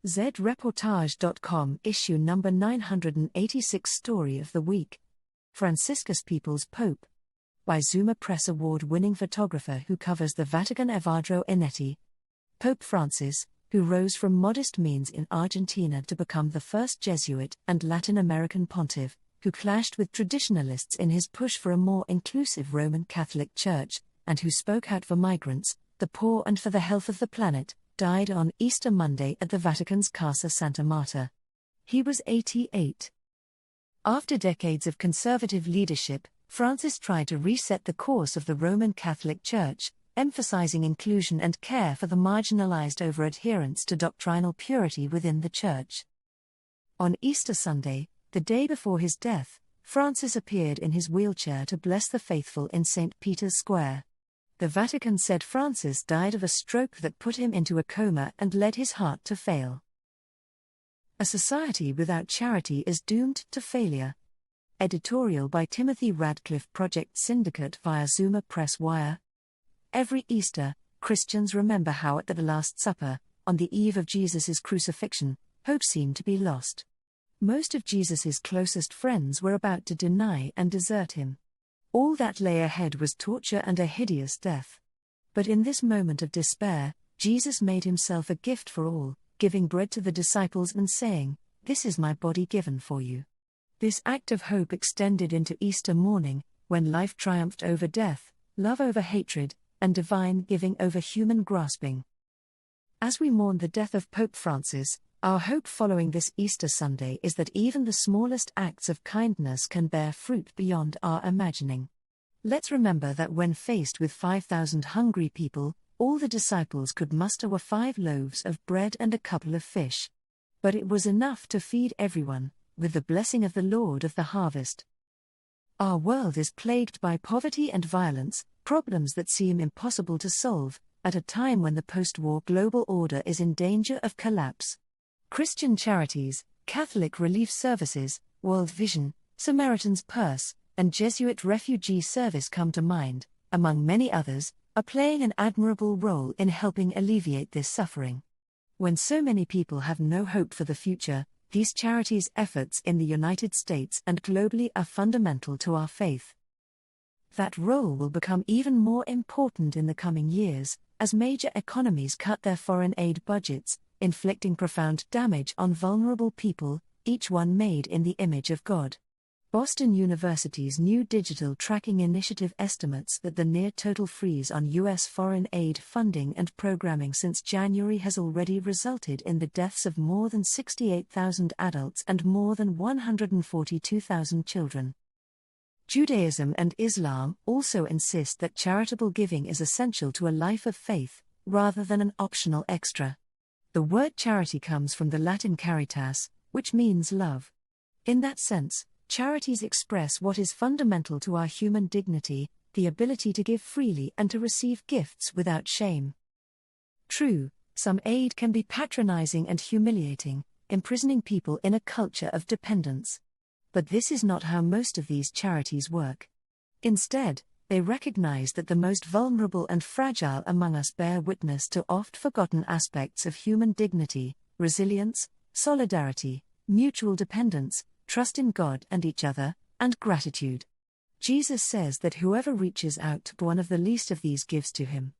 zReportage.com issue number 986 Story of the Week. Franciscus People's Pope. By ZUMA Press award-winning photographer who covers the Vatican Evandro Inetti. Pope Francis, who rose from modest means in Argentina to become the first Jesuit and Latin American pontiff, who clashed with traditionalists in his push for a more inclusive Roman Catholic Church, and who spoke out for migrants, the poor and for the health of the planet, died on Easter Monday at the Vatican's Casa Santa Marta. He was 88. After decades of conservative leadership, Francis tried to reset the course of the Roman Catholic Church, emphasizing inclusion and care for the marginalized over adherence to doctrinal purity within the Church. On Easter Sunday, the day before his death, Francis appeared in his wheelchair to bless the faithful in St. Peter's Square. The Vatican said Francis died of a stroke that put him into a coma and led his heart to fail. A society without charity is doomed to failure. Editorial by Timothy Radcliffe, Project Syndicate via ZUMA Press Wire. Every Easter, Christians remember how at the Last Supper, on the eve of Jesus' crucifixion, hope seemed to be lost. Most of Jesus' closest friends were about to deny and desert him. All that lay ahead was torture and a hideous death. But in this moment of despair, Jesus made himself a gift for all, giving bread to the disciples and saying, "This is my body given for you." This act of hope extended into Easter morning, when life triumphed over death, love over hatred, and divine giving over human grasping. As we mourn the death of Pope Francis, our hope following this Easter Sunday is that even the smallest acts of kindness can bear fruit beyond our imagining. Let's remember that when faced with 5,000 hungry people, all the disciples could muster were 5 loaves of bread and a couple of fish. But it was enough to feed everyone, with the blessing of the Lord of the harvest. Our world is plagued by poverty and violence, problems that seem impossible to solve, at a time when the post-war global order is in danger of collapse. Christian charities, Catholic relief services, World Vision, Samaritan's Purse, and Jesuit Refugee Service come to mind, among many others, are playing an admirable role in helping alleviate this suffering. When so many people have no hope for the future, these charities' efforts in the United States and globally are fundamental to our faith. That role will become even more important in the coming years, as major economies cut their foreign aid budgets, inflicting profound damage on vulnerable people, each one made in the image of God. Boston University's new digital tracking initiative estimates that the near-total freeze on U.S. foreign aid funding and programming since January has already resulted in the deaths of more than 68,000 adults and more than 142,000 children. Judaism and Islam also insist that charitable giving is essential to a life of faith, rather than an optional extra. The word charity comes from the Latin caritas, which means love. In that sense, charities express what is fundamental to our human dignity, the ability to give freely and to receive gifts without shame. True, some aid can be patronizing and humiliating, imprisoning people in a culture of dependence. But this is not how most of these charities work. Instead, they recognize that the most vulnerable and fragile among us bear witness to oft-forgotten aspects of human dignity, resilience, solidarity, mutual dependence, trust in God and each other, and gratitude. Jesus says that whoever reaches out to one of the least of these gives to him.